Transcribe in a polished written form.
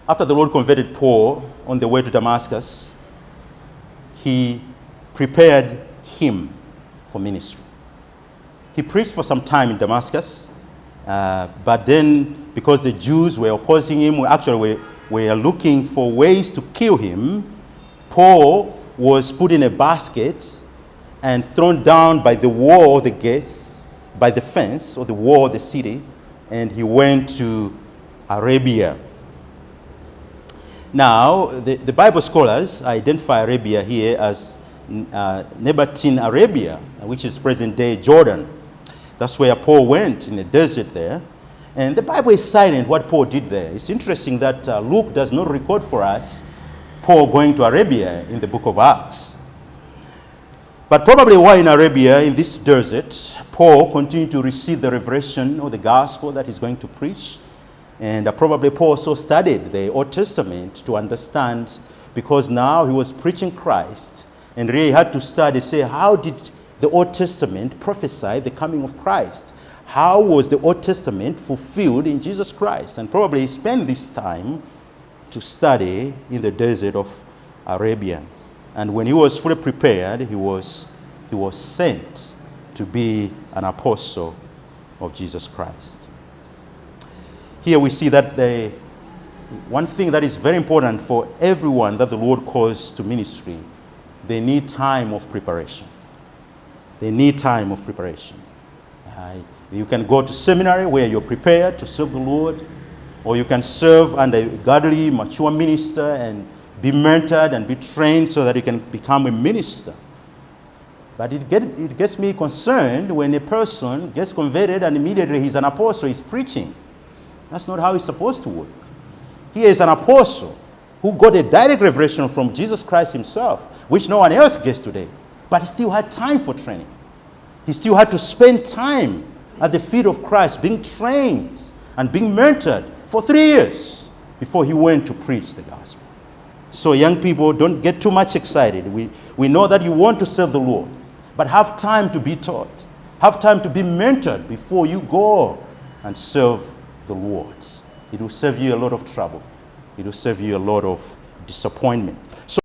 after the Lord converted Paul on the way to Damascus, he prepared him for ministry. He preached for some time in Damascus, but then because the Jews were opposing him, actually were looking for ways to kill him, Paul was put in a basket and thrown down by the wall of the gates, by the fence or the wall of the city, and he went to Arabia. Now, the Bible scholars identify Arabia here as Nebatin Arabia, which is present-day Jordan. That's where Paul went, in the desert there. And the Bible is silent what Paul did there. It's interesting that Luke does not record for us Paul going to Arabia in the book of Acts. But probably while in Arabia, in this desert, Paul continued to receive the revelation of the gospel that he's going to preach. And probably Paul also studied the Old Testament to understand, because now he was preaching Christ. And really had to study, say, how did the Old Testament prophesy the coming of Christ? How was the Old Testament fulfilled in Jesus Christ? And probably he spent this time to study in the desert of Arabia. And when he was fully prepared, he was sent to be an apostle of Jesus Christ. Here we see that one thing that is very important for everyone that the Lord calls to ministry, they need time of preparation. They need time of preparation. You can go to seminary where you're prepared to serve the Lord, or you can serve under a godly, mature minister and be mentored and be trained so that you can become a minister. But it gets me concerned when a person gets converted and immediately he's an apostle, he's preaching. That's not how it's supposed to work. He is an apostle who got a direct revelation from Jesus Christ himself, which no one else gets today. But he still had time for training. He still had to spend time at the feet of Christ, being trained and being mentored for 3 years before he went to preach the gospel. So young people, don't get too much excited. We know that you want to serve the Lord, but have time to be taught. Have time to be mentored before you go and serve the Lord. It will save you a lot of trouble. It will save you a lot of disappointment. So